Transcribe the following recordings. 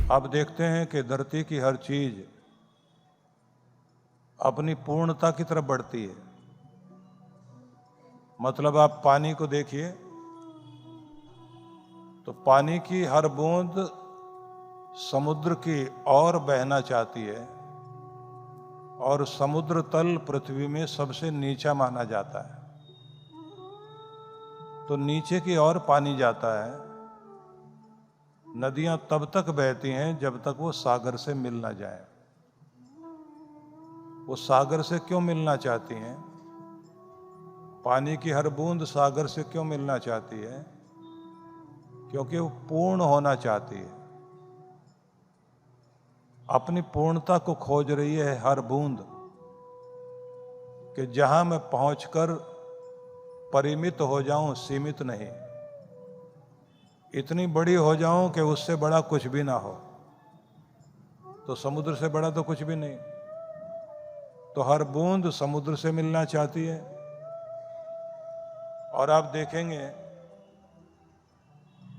अब देखते हैं कि धरती की हर चीज अपनी पूर्णता की तरफ बढ़ती है। मतलब आप पानी को देखिए तो पानी की हर बूंद समुद्र की ओर बहना चाहती है और समुद्र तल पृथ्वी में सबसे नीचा माना जाता है। तो नीचे की ओर पानी जाता है। नदियां तब तक बहती हैं जब तक वो सागर से मिल ना जाए। वो सागर से क्यों मिलना चाहती हैं? पानी की हर बूंद सागर से क्यों मिलना चाहती है? क्योंकि वो पूर्ण होना चाहती है। अपनी पूर्णता को खोज रही है हर बूंद, कि जहां मैं पहुंचकर परिमित हो जाऊं, सीमित नहीं, इतनी बड़ी हो जाऊं कि उससे बड़ा कुछ भी ना हो। तो समुद्र से बड़ा तो कुछ भी नहीं। तो हर बूंद समुद्र से मिलना चाहती है। और आप देखेंगे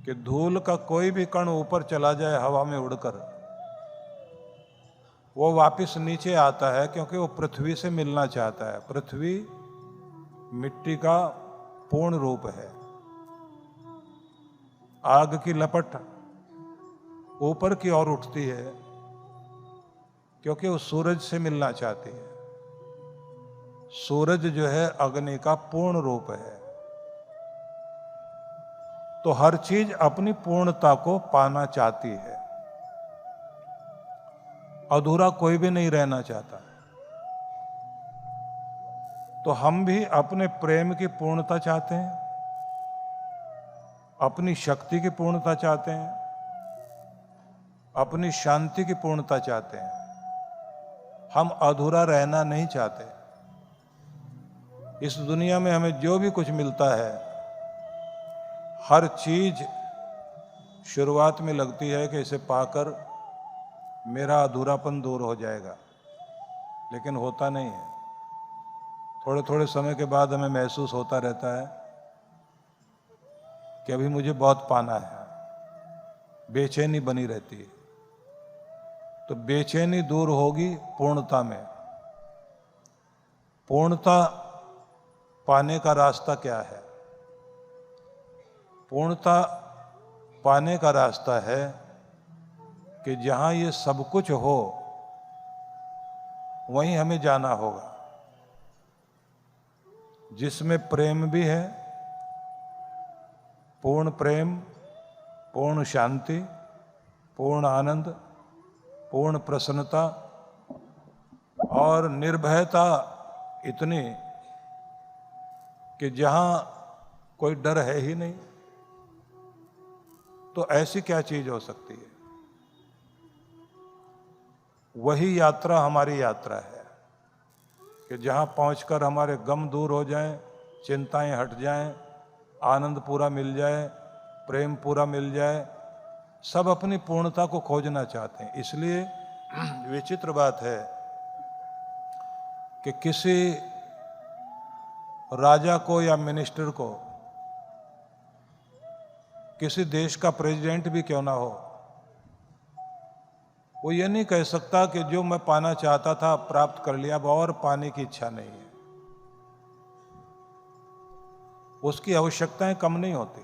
कि धूल का कोई भी कण ऊपर चला जाए हवा में उड़कर, वो वापस नीचे आता है क्योंकि वो पृथ्वी से मिलना चाहता है। पृथ्वी मिट्टी का पूर्ण रूप है। आग की लपट ऊपर की ओर उठती है क्योंकि वो सूरज से मिलना चाहती है। सूरज जो है अग्नि का पूर्ण रूप है। तो हर चीज अपनी पूर्णता को पाना चाहती है। अधूरा कोई भी नहीं रहना चाहता। तो हम भी अपने प्रेम की पूर्णता चाहते हैं, अपनी शक्ति की पूर्णता चाहते हैं, अपनी शांति की पूर्णता चाहते हैं। हम अधूरा रहना नहीं चाहते। इस दुनिया में हमें जो भी कुछ मिलता है, हर चीज शुरुआत में लगती है कि इसे पाकर मेरा अधूरापन दूर हो जाएगा, लेकिन होता नहीं है। थोड़े थोड़े समय के बाद हमें महसूस होता रहता है कि अभी मुझे बहुत पाना है। बेचैनी बनी रहती है। तो बेचैनी दूर होगी पूर्णता में। पूर्णता पाने का रास्ता क्या है? पूर्णता पाने का रास्ता है कि जहां ये सब कुछ हो वहीं हमें जाना होगा, जिसमें प्रेम भी है, पूर्ण प्रेम, पूर्ण शांति, पूर्ण आनंद, पूर्ण प्रसन्नता और निर्भयता इतनी कि जहां कोई डर है ही नहीं। तो ऐसी क्या चीज हो सकती है? वही यात्रा हमारी यात्रा है कि जहां पहुंचकर हमारे गम दूर हो जाएं, चिंताएं हट जाएं, आनंद पूरा मिल जाए, प्रेम पूरा मिल जाए। सब अपनी पूर्णता को खोजना चाहते हैं। इसलिए विचित्र बात है कि किसी राजा को या मिनिस्टर को, किसी देश का प्रेसिडेंट भी क्यों ना हो, वो ये नहीं कह सकता कि जो मैं पाना चाहता था प्राप्त कर लिया, अब और पाने की इच्छा नहीं है। उसकी आवश्यकताएं कम नहीं होती।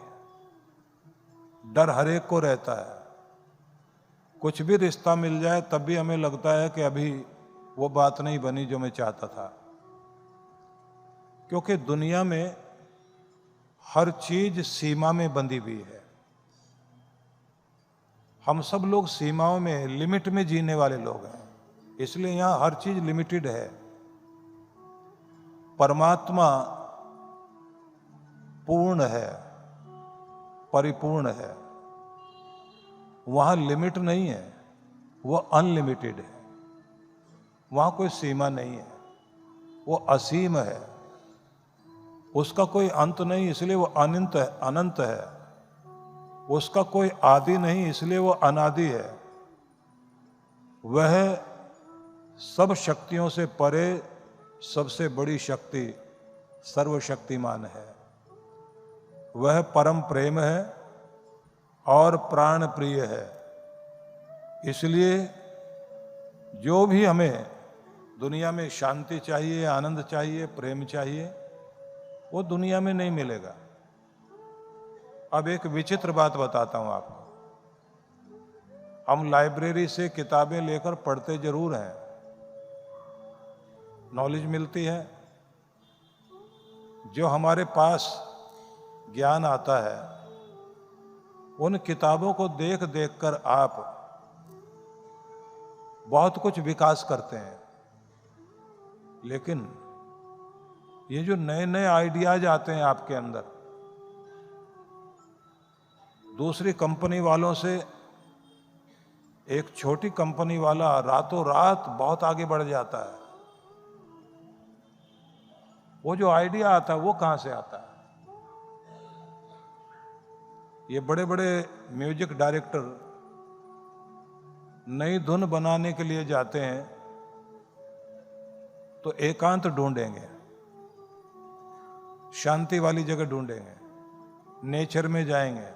डर हर एक को रहता है। कुछ भी रिश्ता मिल जाए तब भी हमें लगता है कि अभी वो बात नहीं बनी जो मैं चाहता था। क्योंकि दुनिया में हर चीज सीमा में बंधी हुई है। हम सब लोग सीमाओं में, लिमिट में जीने वाले लोग हैं। इसलिए यहां हर चीज लिमिटेड है। परमात्मा पूर्ण है, परिपूर्ण है। वहां लिमिट नहीं है, वो अनलिमिटेड है। वहां कोई सीमा नहीं है, वो असीम है। उसका कोई अंत नहीं, इसलिए वो अनंत है, अनंत है। उसका कोई आदि नहीं, इसलिए वो अनादि है। वह सब शक्तियों से परे सबसे बड़ी शक्ति, सर्वशक्तिमान है। वह परम प्रेम है और प्राण प्रिय है। इसलिए जो भी हमें दुनिया में शांति चाहिए, आनंद चाहिए, प्रेम चाहिए, वो दुनिया में नहीं मिलेगा। अब एक विचित्र बात बताता हूं आपको। हम लाइब्रेरी से किताबें लेकर पढ़ते जरूर हैं, नॉलेज मिलती है, जो हमारे पास ज्ञान आता है उन किताबों को देख देख कर आप बहुत कुछ विकास करते हैं। लेकिन ये जो नए नए आइडियाज आते हैं आपके अंदर, दूसरी कंपनी वालों से एक छोटी कंपनी वाला रातों रात बहुत आगे बढ़ जाता है। वो जो आइडिया आता है वो कहां से आता है? ये बड़े बड़े म्यूजिक डायरेक्टर नई धुन बनाने के लिए जाते हैं तो एकांत ढूंढेंगे, शांति वाली जगह ढूंढेंगे, नेचर में जाएंगे,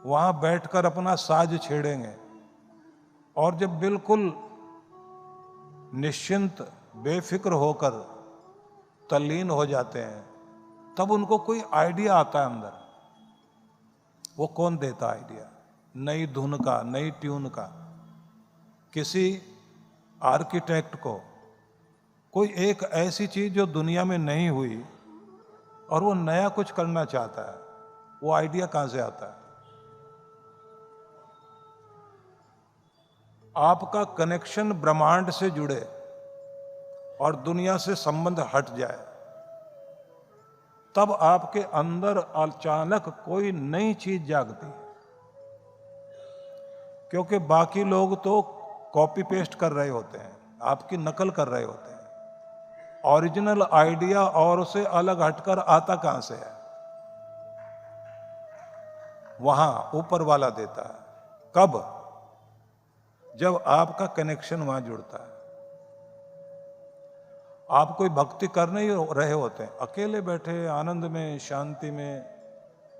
वहां बैठकर अपना साज छेड़ेंगे, और जब बिल्कुल निश्चिंत बेफिक्र होकर तल्लीन हो जाते हैं तब उनको कोई आइडिया आता है अंदर। वो कौन देता आइडिया? नई धुन का, नई ट्यून का। किसी आर्किटेक्ट को कोई एक ऐसी चीज जो दुनिया में नहीं हुई और वो नया कुछ करना चाहता है, वो आइडिया कहां से आता है? आपका कनेक्शन ब्रह्मांड से जुड़े और दुनिया से संबंध हट जाए, तब आपके अंदर अचानक कोई नई चीज जागती है। क्योंकि बाकी लोग तो कॉपी पेस्ट कर रहे होते हैं, आपकी नकल कर रहे होते हैं। ओरिजिनल आइडिया और उसे अलग हटकर आता कहां से है? वहां ऊपर वाला देता है। कब? जब आपका कनेक्शन वहां जुड़ता है। आप कोई भक्ति कर नहीं रहे होते, अकेले बैठे आनंद में, शांति में,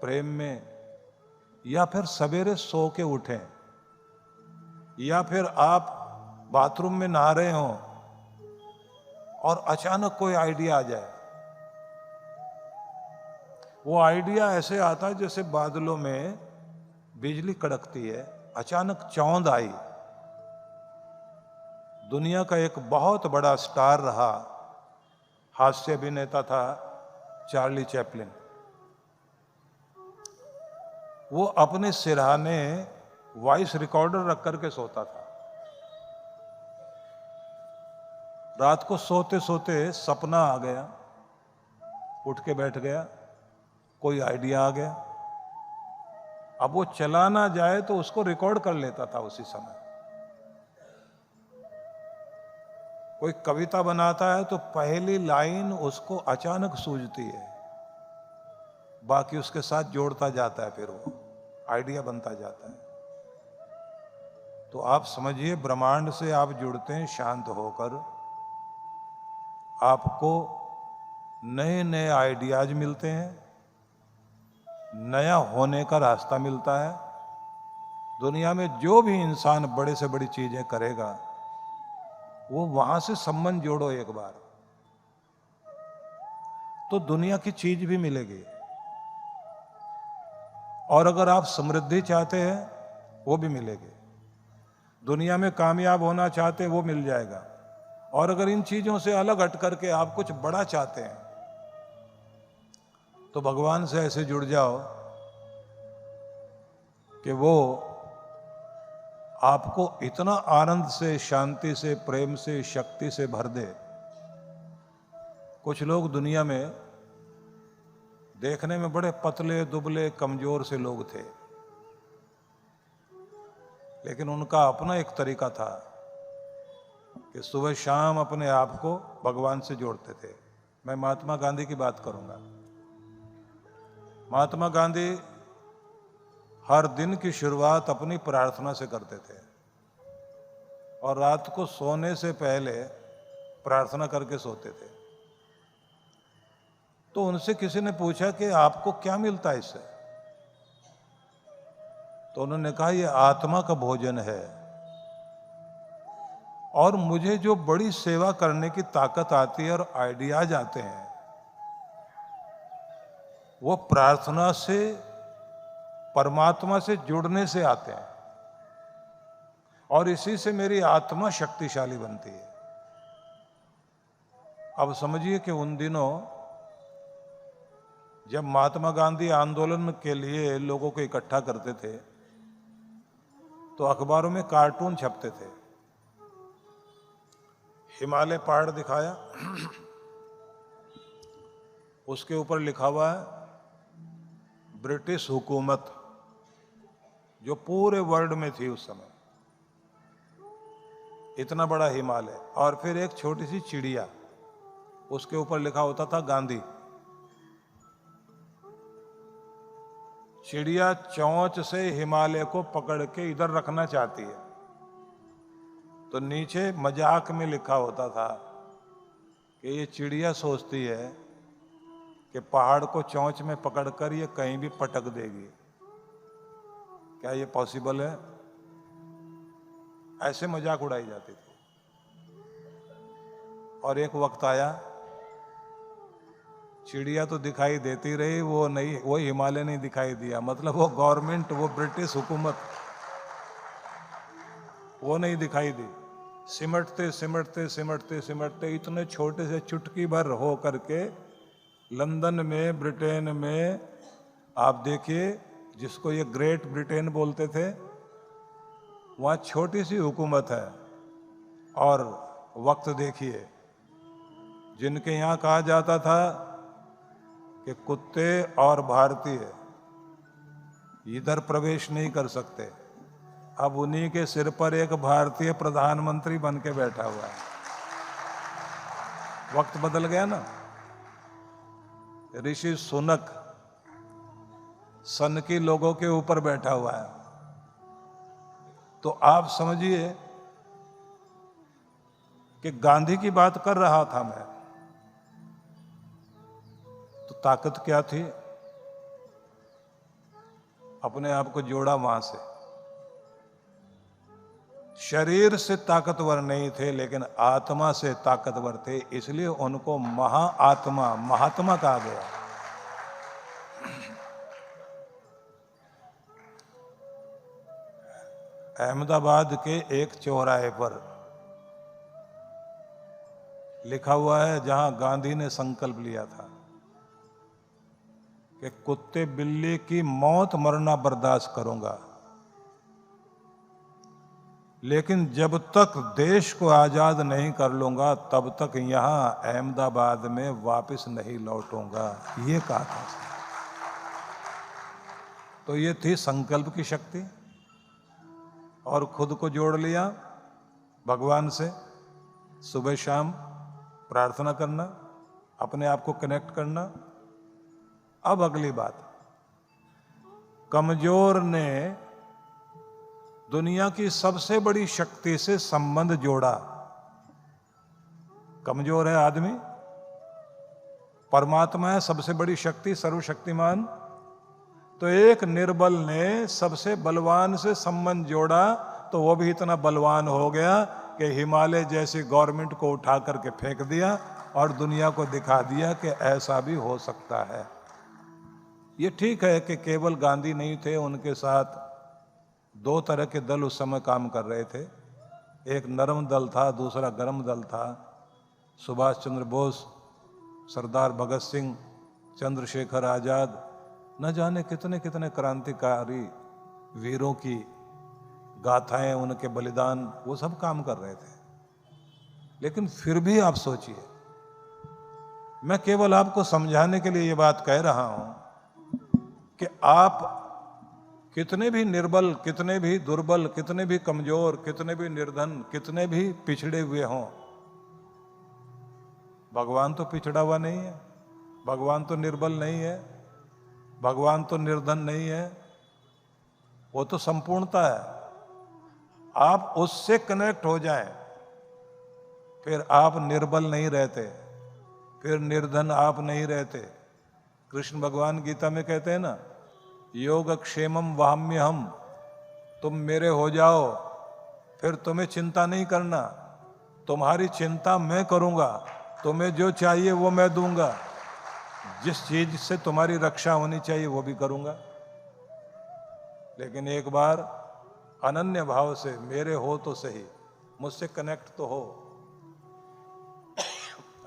प्रेम में, या फिर सवेरे सो के उठें, या फिर आप बाथरूम में नहा रहे हों और अचानक कोई आइडिया आ जाए। वो आइडिया ऐसे आता है जैसे बादलों में बिजली कड़कती है, अचानक चौंध आई। दुनिया का एक बहुत बड़ा स्टार रहा, हास्य अभिनेता था चार्ली चैपलिन। वो अपने सिरहाने वॉइस रिकॉर्डर रख करके सोता था। रात को सोते सोते सपना आ गया, उठ के बैठ गया, कोई आइडिया आ गया। अब वो चला ना जाए तो उसको रिकॉर्ड कर लेता था उसी समय। कोई कविता बनाता है तो पहली लाइन उसको अचानक सूझती है, बाकी उसके साथ जोड़ता जाता है, फिर वो आइडिया बनता जाता है। तो आप समझिए, ब्रह्मांड से आप जुड़ते हैं शांत होकर, आपको नए नए आइडियाज मिलते हैं, नया होने का रास्ता मिलता है। दुनिया में जो भी इंसान बड़े से बड़ी चीजें करेगा, वो वहां से संबंध जोड़ो एक बार, तो दुनिया की चीज भी मिलेगी। और अगर आप समृद्धि चाहते हैं, वो भी मिलेगी। दुनिया में कामयाब होना चाहते हैं, वो मिल जाएगा। और अगर इन चीजों से अलग हट करके आप कुछ बड़ा चाहते हैं, तो भगवान से ऐसे जुड़ जाओ कि वो आपको इतना आनंद से, शांति से, प्रेम से, शक्ति से भर दे। कुछ लोग दुनिया में देखने में बड़े पतले, दुबले, कमजोर से लोग थे, लेकिन उनका अपना एक तरीका था कि सुबह शाम अपने आप को भगवान से जोड़ते थे। मैं महात्मा गांधी की बात करूंगा। महात्मा गांधी हर दिन की शुरुआत अपनी प्रार्थना से करते थे और रात को सोने से पहले प्रार्थना करके सोते थे। तो उनसे किसी ने पूछा कि आपको क्या मिलता है इससे? तो उन्होंने कहा, ये आत्मा का भोजन है, और मुझे जो बड़ी सेवा करने की ताकत आती है और आइडियाज आते हैं, वो प्रार्थना से, परमात्मा से जुड़ने से आते हैं, और इसी से मेरी आत्मा शक्तिशाली बनती है। अब समझिए कि उन दिनों जब महात्मा गांधी आंदोलन के लिए लोगों को इकट्ठा करते थे, तो अखबारों में कार्टून छपते थे। हिमालय पहाड़ दिखाया, उसके ऊपर लिखा हुआ है ब्रिटिश हुकूमत, जो पूरे वर्ल्ड में थी उस समय, इतना बड़ा हिमालय, और फिर एक छोटी सी चिड़िया, उसके ऊपर लिखा होता था गांधी। चिड़िया चोंच से हिमालय को पकड़ के इधर रखना चाहती है, तो नीचे मजाक में लिखा होता था कि ये चिड़िया सोचती है कि पहाड़ को चोंच में पकड़कर ये कहीं भी पटक देगी। क्या ये पॉसिबल है? ऐसे मजाक उड़ाई जाती थी। और एक वक्त आया, चिड़िया तो दिखाई देती रही, वो नहीं, वो हिमालय नहीं दिखाई दिया। मतलब वो गवर्नमेंट, वो ब्रिटिश हुकूमत, वो नहीं दिखाई दी। सिमटते सिमटते सिमटते सिमटते इतने छोटे से चुटकी भर हो करके लंदन में, ब्रिटेन में, आप देखिए, जिसको ये ग्रेट ब्रिटेन बोलते थे, वहाँ छोटी सी हुकूमत है। और वक्त देखिए, जिनके यहाँ कहा जाता था कि कुत्ते और भारतीय इधर प्रवेश नहीं कर सकते, अब उन्हीं के सिर पर एक भारतीय प्रधानमंत्री बन के बैठा हुआ है। वक्त बदल गया ना। ऋषि सुनक सन की लोगों के ऊपर बैठा हुआ है। तो आप समझिए कि गांधी की बात कर रहा था मैं, तो ताकत क्या थी? अपने आप को जोड़ा वहां से। शरीर से ताकतवर नहीं थे, लेकिन आत्मा से ताकतवर थे, इसलिए उनको महाआत्मा, महात्मा कहा गया। अहमदाबाद के एक चौराहे पर लिखा हुआ है, जहां गांधी ने संकल्प लिया था कि कुत्ते बिल्ली की मौत मरना बर्दाश्त करूंगा, लेकिन जब तक देश को आजाद नहीं कर लूंगा तब तक यहां अहमदाबाद में वापस नहीं लौटूंगा, ये कहा था। तो ये थी संकल्प की शक्ति। और खुद को जोड़ लिया भगवान से, सुबह शाम प्रार्थना करना, अपने आप को कनेक्ट करना। अब अगली बात, कमजोर ने दुनिया की सबसे बड़ी शक्ति से संबंध जोड़ा। कमजोर है आदमी, परमात्मा है सबसे बड़ी शक्ति, सर्वशक्तिमान। तो एक निर्बल ने सबसे बलवान से संबंध जोड़ा, तो वो भी इतना बलवान हो गया कि हिमालय जैसी गवर्नमेंट को उठा करके फेंक दिया और दुनिया को दिखा दिया कि ऐसा भी हो सकता है। ये ठीक है कि केवल गांधी नहीं थे, उनके साथ दो तरह के दल उस समय काम कर रहे थे। एक नरम दल था, दूसरा गर्म दल था। सुभाष चंद्र बोस, सरदार भगत सिंह, चंद्रशेखर आजाद, न जाने कितने कितने क्रांतिकारी वीरों की गाथाएं, उनके बलिदान, वो सब काम कर रहे थे। लेकिन फिर भी आप सोचिए, मैं केवल आपको समझाने के लिए ये बात कह रहा हूं कि आप कितने भी निर्बल, कितने भी दुर्बल, कितने भी कमजोर, कितने भी निर्धन, कितने भी पिछड़े हुए हों, भगवान तो पिछड़ा हुआ नहीं है, भगवान तो निर्बल नहीं है, भगवान तो निर्धन नहीं है, वो तो संपूर्णता है। आप उससे कनेक्ट हो जाएं, फिर आप निर्बल नहीं रहते, फिर निर्धन आप नहीं रहते। कृष्ण भगवान गीता में कहते हैं ना, योगक्षेमम वहाम्यहम, तुम मेरे हो जाओ, फिर तुम्हें चिंता नहीं करना। तुम्हारी चिंता मैं करूंगा, तुम्हें जो चाहिए वो मैं दूंगा, जिस चीज से तुम्हारी रक्षा होनी चाहिए वो भी करूंगा। लेकिन एक बार अनन्य भाव से मेरे हो तो सही, मुझसे कनेक्ट तो हो।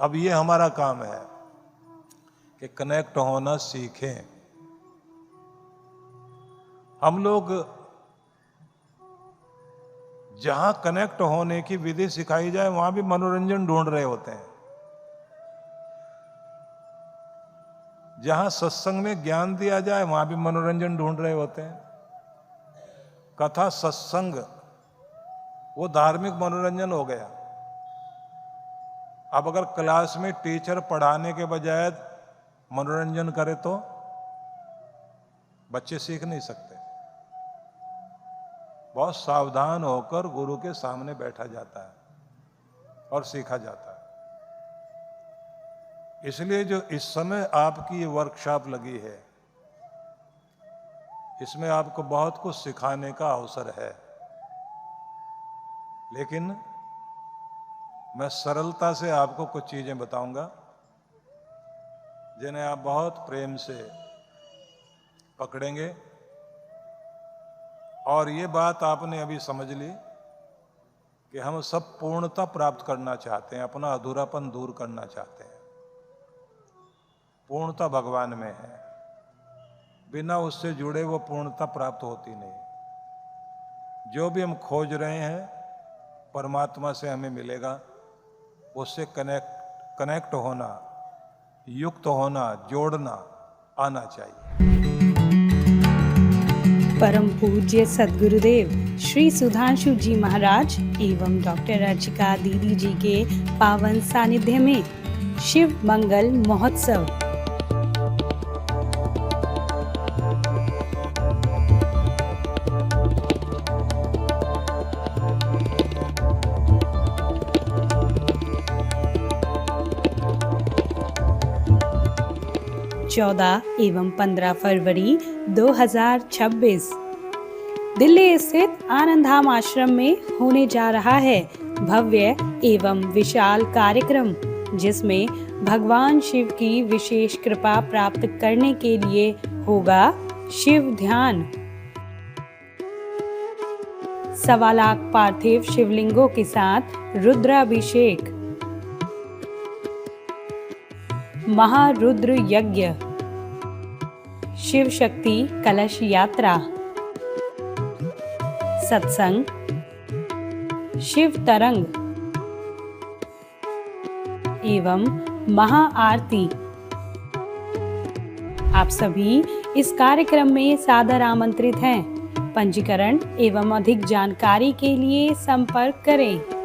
अब ये हमारा काम है कि कनेक्ट होना सीखें। हम लोग जहां कनेक्ट होने की विधि सिखाई जाए वहां भी मनोरंजन ढूंढ रहे होते हैं। जहां सत्संग में ज्ञान दिया जाए वहां भी मनोरंजन ढूंढ रहे होते हैं। कथा सत्संग वो धार्मिक मनोरंजन हो गया। अब अगर क्लास में टीचर पढ़ाने के बजाय मनोरंजन करे तो बच्चे सीख नहीं सकते। बहुत सावधान होकर गुरु के सामने बैठा जाता है और सीखा जाता है। इसलिए जो इस समय आपकी ये वर्कशॉप लगी है, इसमें आपको बहुत कुछ सिखाने का अवसर है। लेकिन मैं सरलता से आपको कुछ चीजें बताऊंगा जिन्हें आप बहुत प्रेम से पकड़ेंगे। और ये बात आपने अभी समझ ली कि हम सब पूर्णता प्राप्त करना चाहते हैं, अपना अधूरापन दूर करना चाहते हैं। पूर्णता भगवान में है, बिना उससे जुड़े वो पूर्णता प्राप्त होती नहीं। जो भी हम खोज रहे हैं परमात्मा से हमें मिलेगा। उससे कनेक्ट होना, युक्त होना, जोड़ना आना चाहिए। परम पूज्य सद्गुरुदेव श्री सुधांशु जी महाराज एवं डॉक्टर अर्चिका दीदी जी के पावन सानिध्य में शिव मंगल महोत्सव। चौदह एवं 15 फरवरी 2026 दिल्ली स्थित आनंदधाम आश्रम में होने जा रहा है भव्य एवं विशाल कार्यक्रम, जिसमें भगवान शिव की विशेष कृपा प्राप्त करने के लिए होगा शिव ध्यान। 1.25 लाख पार्थिव शिवलिंगों के साथ रुद्राभिषेक, महारुद्र यज्ञ, शिव शक्ति कलश यात्रा, सत्संग, शिव तरंग एवं महाआरती। आप सभी इस कार्यक्रम में सादर आमंत्रित हैं। पंजीकरण एवं अधिक जानकारी के लिए संपर्क करें।